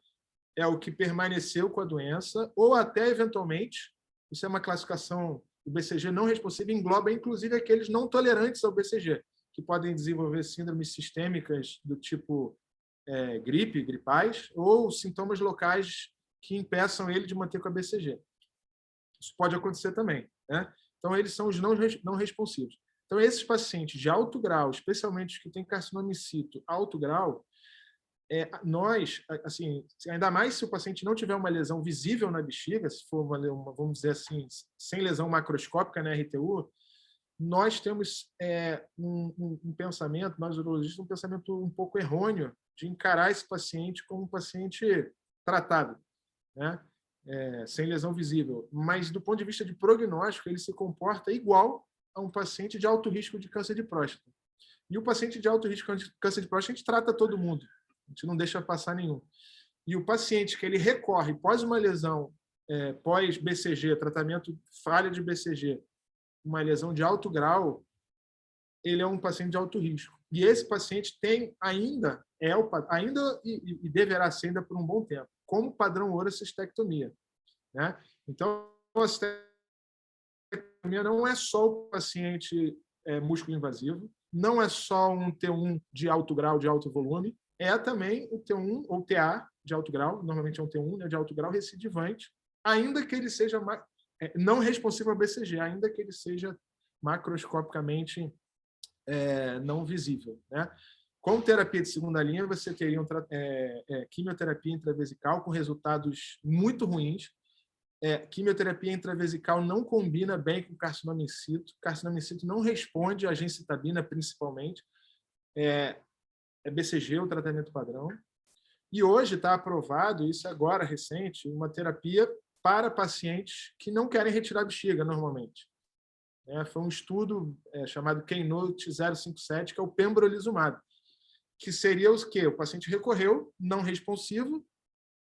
É o que permaneceu com a doença, ou até, eventualmente, isso é uma classificação, o BCG não responsivo engloba, inclusive, aqueles não tolerantes ao BCG, que podem desenvolver síndromes sistêmicas do tipo gripe, gripais, ou sintomas locais que impeçam ele de manter com a BCG. Isso pode acontecer também. Né? Então, eles são os não responsivos. Então, esses pacientes de alto grau, especialmente os que têm carcinoma in situ alto grau, nós, assim, ainda mais se o paciente não tiver uma lesão visível na bexiga, se for vamos dizer assim, sem lesão macroscópica na RTU, nós temos um pensamento, nós urologistas, um pensamento um pouco errôneo de encarar esse paciente como um paciente tratado, né? Sem lesão visível. Mas, do ponto de vista de prognóstico, ele se comporta igual a um paciente de alto risco de câncer de próstata. E o paciente de alto risco de câncer de próstata, a gente trata todo mundo. A gente não deixa passar nenhum. E o paciente que ele recorre pós uma lesão, pós-BCG, tratamento falha de BCG, uma lesão de alto grau, ele é um paciente de alto risco. E esse paciente tem ainda e deverá ser ainda por um bom tempo, como padrão ouro a cistectomia. Né? Então, a cistectomia não é só o paciente músculo invasivo, não é só um T1 de alto grau, de alto volume, é também o T1 ou TA de alto grau, normalmente é um T1, né, de alto grau recidivante, ainda que ele seja não responsivo ao BCG, ainda que ele seja macroscopicamente não visível. Né? Com terapia de segunda linha, você teria quimioterapia intravesical com resultados muito ruins. Quimioterapia intravesical não combina bem com carcinoma in situ. Carcinoma in situ não responde à gencitabina, principalmente. É BCG o tratamento padrão. E hoje está aprovado, isso agora, recente, uma terapia para pacientes que não querem retirar a bexiga, normalmente. Foi um estudo chamado Keynote 057, que é o pembrolizumab, que seria o quê? O paciente recorreu, não responsivo,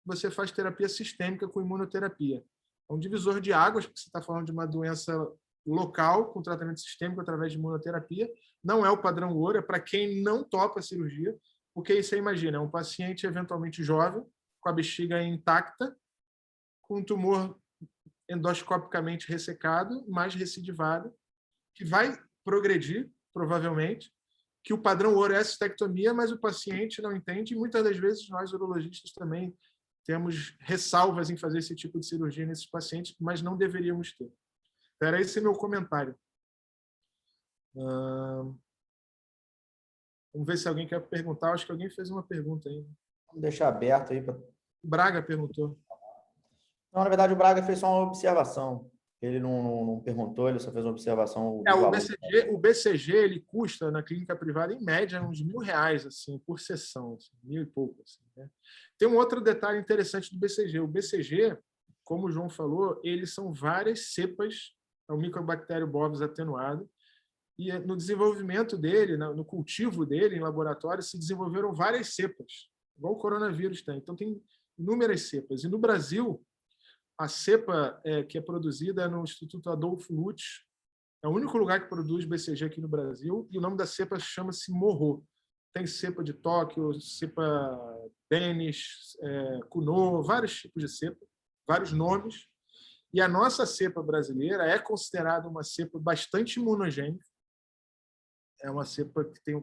você faz terapia sistêmica com imunoterapia. É um divisor de águas, porque você está falando de uma doença local com tratamento sistêmico através de imunoterapia. Não é o padrão ouro, é para quem não topa a cirurgia, porque você imagina, é um paciente eventualmente jovem, com a bexiga intacta, com um tumor endoscopicamente ressecado, mais recidivado, que vai progredir, provavelmente, que o padrão ouro é a cistectomia, mas o paciente não entende, e muitas das vezes nós, urologistas, também temos ressalvas em fazer esse tipo de cirurgia nesses pacientes, mas não deveríamos ter. Era esse meu comentário. Vamos ver se alguém quer perguntar. Acho que alguém fez uma pergunta aí. Vamos deixar aberto aí. O Braga perguntou. Não, na verdade, o Braga fez só uma observação. Ele não perguntou, ele só fez uma observação do valor. O BCG ele custa na clínica privada, em média, uns R$1.000 assim, por sessão, assim, 1.000 e pouco. Assim, né? Tem um outro detalhe interessante do BCG. O BCG, como o João falou, eles são várias cepas, é o Mycobacterium bovis atenuado, e no desenvolvimento dele, no cultivo dele em laboratório, se desenvolveram várias cepas, igual o coronavírus tem. Então, tem inúmeras cepas. E no Brasil, a cepa que é produzida é no Instituto Adolfo Lutz, é o único lugar que produz BCG aqui no Brasil, e o nome da cepa chama-se Morro. Tem cepa de Tóquio, cepa Denis, Cuno, vários tipos de cepa, vários nomes. E a nossa cepa brasileira é considerada uma cepa bastante imunogênica, é uma cepa que tem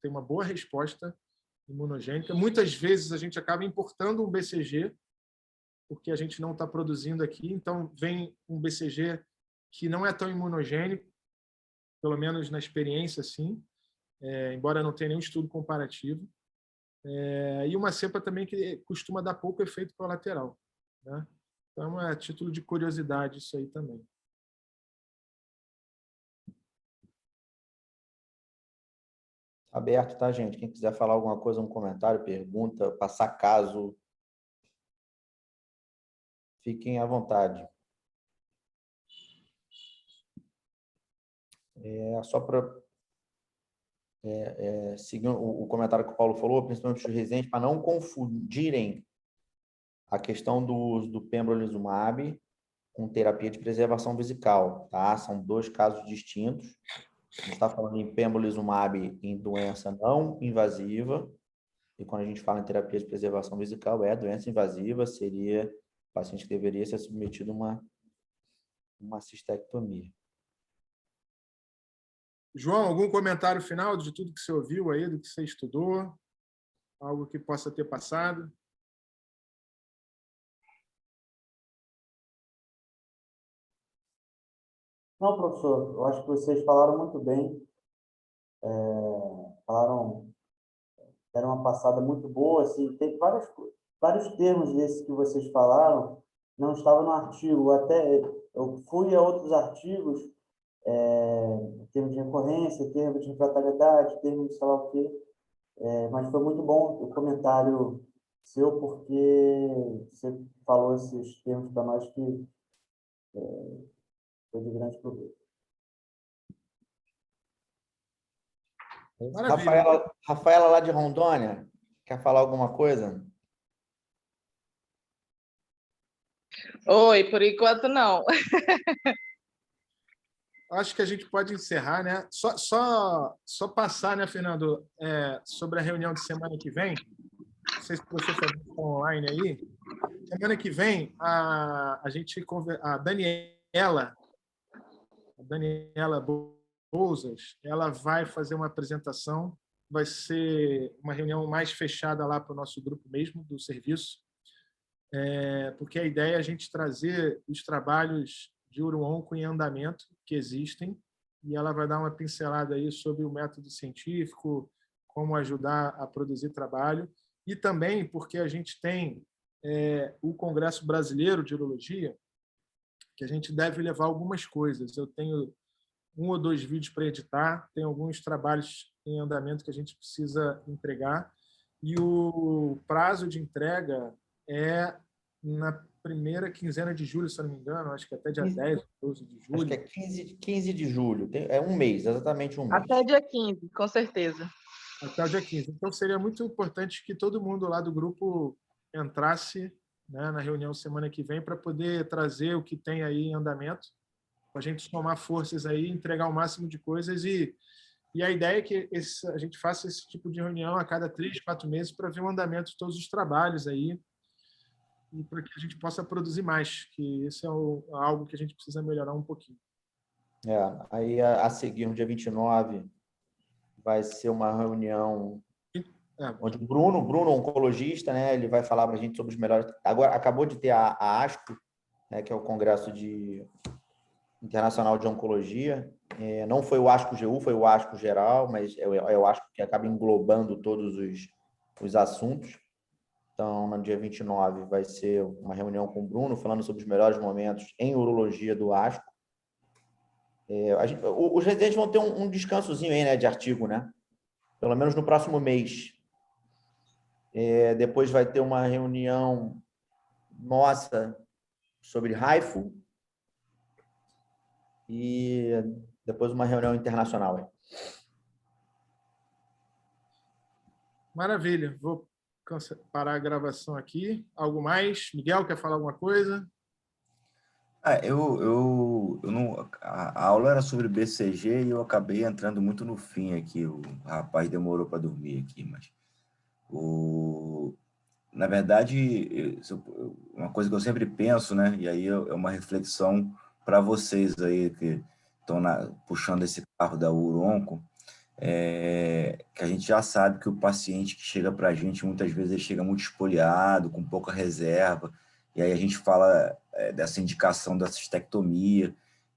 uma boa resposta imunogênica. Muitas vezes a gente acaba importando um BCG, porque a gente não está produzindo aqui, então vem um BCG que não é tão imunogênico, pelo menos na experiência, assim, embora não tenha nenhum estudo comparativo, e uma cepa também que costuma dar pouco efeito colateral, né? Então, é título de curiosidade isso aí também. Aberto, tá, gente? Quem quiser falar alguma coisa, um comentário, pergunta, passar caso, fiquem à vontade. Só para seguir o comentário que o Paulo falou, principalmente os residentes, para não confundirem a questão do uso do pembrolizumab com terapia de preservação vesical, tá? São dois casos distintos. A gente está falando em pembrolizumab em doença não invasiva, e quando a gente fala em terapia de preservação vesical, doença invasiva, seria o paciente que deveria ser submetido a uma cistectomia. João, algum comentário final de tudo que você ouviu aí, do que você estudou? Algo que possa ter passado? Não, professor, eu acho que vocês falaram muito bem, deram uma passada muito boa, assim, tem vários termos desses que vocês falaram, não estava no artigo, até eu fui a outros artigos, termos de recorrência, termos de refratariedade, termos de sei lá o quê, mas foi muito bom o comentário seu, porque você falou esses termos para nós que foi de grande proveito. Rafaela lá de Rondônia, quer falar alguma coisa? Oi, por enquanto não. Acho que a gente pode encerrar, né? Só passar, né, Fernando, sobre a reunião de semana que vem. Não sei se você está online aí. Semana que vem, a Daniela Bouzas, ela vai fazer uma apresentação. Vai ser uma reunião mais fechada lá para o nosso grupo mesmo, do serviço, porque a ideia é a gente trazer os trabalhos de uro-onco em andamento que existem, e ela vai dar uma pincelada aí sobre o método científico, como ajudar a produzir trabalho, e também porque a gente tem o Congresso Brasileiro de Urologia, que a gente deve levar algumas coisas. Eu tenho 1 ou 2 vídeos para editar, tem alguns trabalhos em andamento que a gente precisa entregar, e o prazo de entrega é na primeira quinzena de julho, se eu não me engano, acho que até dia 10, 12 de julho. Acho que é 15 de julho, é um mês, exatamente um mês. Até dia 15, com certeza. Até o dia 15. Então, seria muito importante que todo mundo lá do grupo entrasse, né, na reunião semana que vem para poder trazer o que tem aí em andamento, para a gente somar forças aí, entregar o máximo de coisas e a ideia é que a gente faça esse tipo de reunião a cada 3, 4 meses para ver o andamento de todos os trabalhos aí e para que a gente possa produzir mais, que isso é algo que a gente precisa melhorar um pouquinho. Aí a seguir, no dia 29, vai ser uma reunião onde o Bruno, oncologista, né, ele vai falar para a gente sobre os melhores... Agora, acabou de ter a ASCO, né, que é o Congresso Internacional de Oncologia. Não foi o ASCO-GU, foi o ASCO geral, mas é o ASCO que acaba englobando todos os assuntos. Então, no dia 29, vai ser uma reunião com o Bruno, falando sobre os melhores momentos em urologia do ASCO. Os residentes vão ter um descansozinho aí, né, de artigo, né? Pelo menos no próximo mês. Depois vai ter uma reunião nossa sobre RAIFO e depois uma reunião internacional. Maravilha. Vou parar a gravação aqui. Algo mais? Miguel, quer falar alguma coisa? Eu não, a aula era sobre BCG e eu acabei entrando muito no fim aqui. O rapaz demorou para dormir aqui, mas na verdade, uma coisa que eu sempre penso, né? E aí é uma reflexão para vocês aí que estão puxando esse carro da Uronco, que a gente já sabe que o paciente que chega para a gente, muitas vezes ele chega muito espoliado, com pouca reserva, e aí a gente fala dessa indicação da cistectomia,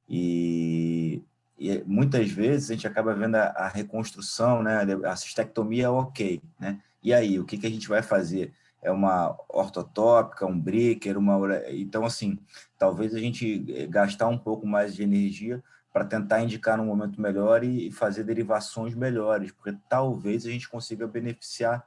e muitas vezes a gente acaba vendo a reconstrução, né? A cistectomia é ok, né? E aí, o que a gente vai fazer? É uma ortotópica, um breaker, então, assim, talvez a gente gastar um pouco mais de energia para tentar indicar num momento melhor e fazer derivações melhores, porque talvez a gente consiga beneficiar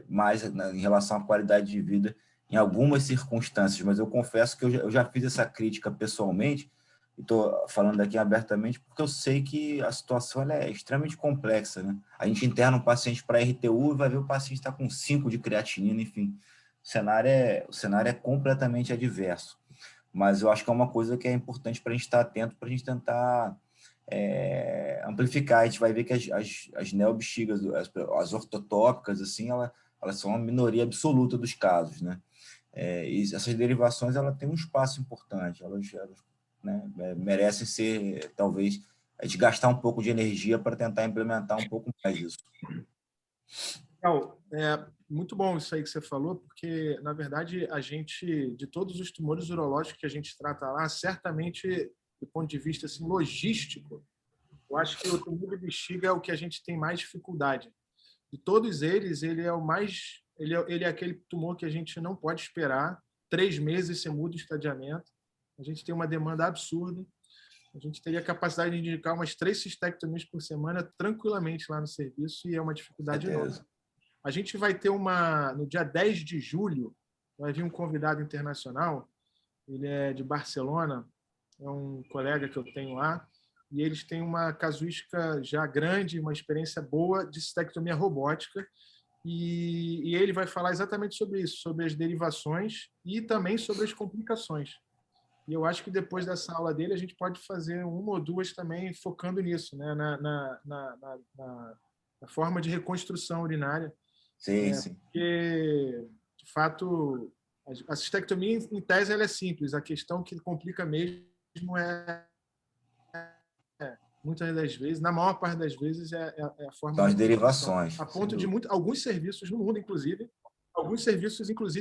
mais em relação à qualidade de vida em algumas circunstâncias, mas eu confesso que eu já fiz essa crítica pessoalmente, e estou falando aqui abertamente, porque eu sei que a situação ela é extremamente complexa, né? A gente interna um paciente para RTU e vai ver o paciente está com 5 de creatinina, enfim, o cenário é completamente adverso. Mas eu acho que é uma coisa que é importante para a gente estar atento, para a gente tentar amplificar. A gente vai ver que as neobexigas, as ortotópicas, assim, elas são uma minoria absoluta dos casos, né? E essas derivações, ela tem um espaço importante, elas né, merecem ser, talvez, a gente gastar um pouco de energia para tentar implementar um pouco mais isso. Legal. Muito bom isso aí que você falou, porque, na verdade, a gente, de todos os tumores urológicos que a gente trata lá, certamente, do ponto de vista assim, logístico, eu acho que o tumor de bexiga é o que a gente tem mais dificuldade. De todos eles, ele é o mais... Ele é aquele tumor que a gente não pode esperar 3 meses você muda o estadiamento. A gente tem uma demanda absurda. A gente teria a capacidade de indicar umas 3 cistectomias por semana tranquilamente lá no serviço, e é uma dificuldade enorme. A gente vai ter no dia 10 de julho, vai vir um convidado internacional, ele é de Barcelona, é um colega que eu tenho lá, e eles têm uma casuística já grande, uma experiência boa de cistectomia robótica, e ele vai falar exatamente sobre isso, sobre as derivações e também sobre as complicações. E eu acho que depois dessa aula dele, a gente pode fazer 1 ou 2 também focando nisso, né? na forma de reconstrução urinária. Sim, sim. Porque, de fato, a cistectomia, em tese, ela é simples. A questão que complica mesmo muitas das vezes, na maior parte das vezes, é a forma São as de derivações. a ponto de alguns serviços no mundo, inclusive,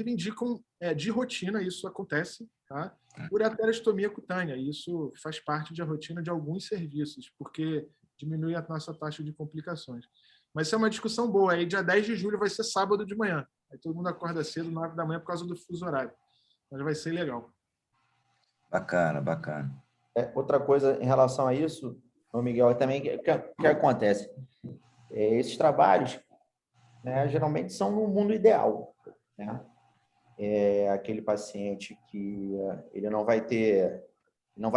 indicam de rotina, isso acontece, tá? Ureterostomia cutânea. Isso faz parte da rotina de alguns serviços, porque diminui a nossa taxa de complicações. Mas isso é uma discussão boa. Aí, dia 10 de julho vai ser sábado de manhã. Aí todo mundo acorda cedo, 9 da manhã, por causa do fuso horário. Mas vai ser legal. Bacana, bacana. Outra coisa em relação a isso, Miguel, também que acontece? Esses trabalhos, né, geralmente são no mundo ideal, né? Aquele paciente que ele não vai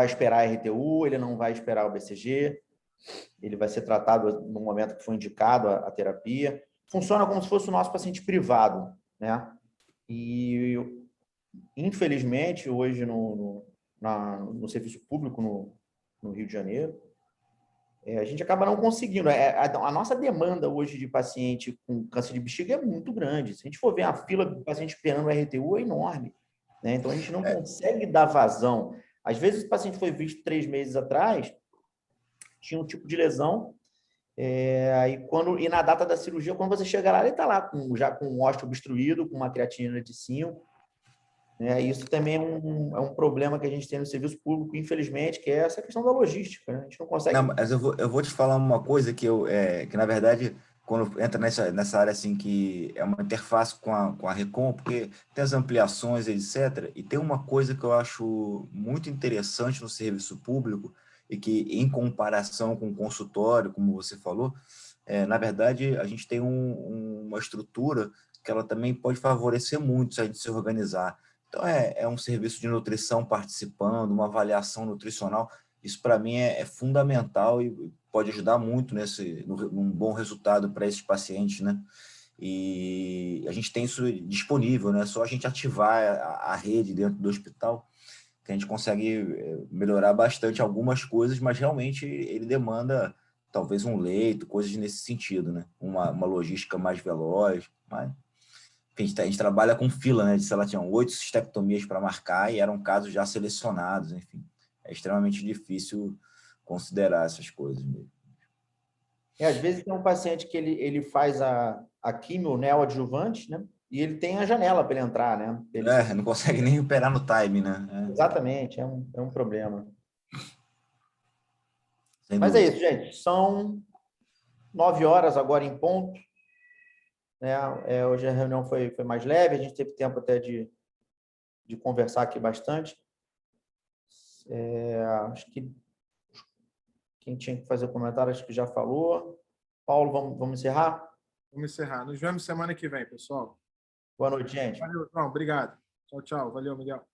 esperar a RTU, ele não vai esperar o BCG, ele vai ser tratado no momento que foi indicado a terapia. Funciona como se fosse o nosso paciente privado, né? E, infelizmente, hoje no serviço público no Rio de Janeiro, a gente acaba não conseguindo. A nossa demanda hoje de paciente com câncer de bexiga é muito grande. Se a gente for ver a fila de paciente esperando o RTU, é enorme, né? Então, a gente não consegue dar vazão. Às vezes, o paciente foi visto 3 meses atrás, tinha um tipo de lesão, e na data da cirurgia, quando você chega lá, ele está lá já com o ósseo obstruído, com uma creatinina de 5. Né? Isso também é um problema que a gente tem no serviço público, infelizmente, que é essa questão da logística. Né? A gente não consegue... Não, mas eu vou te falar uma coisa que na verdade, quando entra nessa área assim, que é uma interface com a Recon, porque tem as ampliações, etc. E tem uma coisa que eu acho muito interessante no serviço público, e que, em comparação com o consultório, como você falou, na verdade, a gente tem uma estrutura que ela também pode favorecer muito se a gente se organizar. Então, é um serviço de nutrição participando, uma avaliação nutricional. Isso, para mim, é fundamental e pode ajudar muito num bom resultado para esses pacientes, né? E a gente tem isso disponível, né? É só a gente ativar a rede dentro do hospital, que a gente consegue melhorar bastante algumas coisas, mas realmente ele demanda talvez um leito, coisas nesse sentido, né? Uma logística mais veloz, mas a gente trabalha com fila, né? Sei lá, tinham 8 cistectomias para marcar e eram casos já selecionados, enfim. É extremamente difícil considerar essas coisas mesmo. Às vezes tem um paciente que ele faz a quimio neoadjuvante, né? E ele tem a janela para ele entrar, né? Não consegue nem operar no time, né? Exatamente, é um problema. Sem Mas é dúvida. isso, gente. São 9 horas agora em ponto. Né? Hoje a reunião foi mais leve, a gente teve tempo até de conversar aqui bastante. Acho que quem tinha que fazer comentário, acho que já falou. Paulo, vamos encerrar? Vamos encerrar. Nos vemos semana que vem, pessoal. Boa noite, gente. Valeu, João. Obrigado. Tchau, tchau. Valeu, Miguel.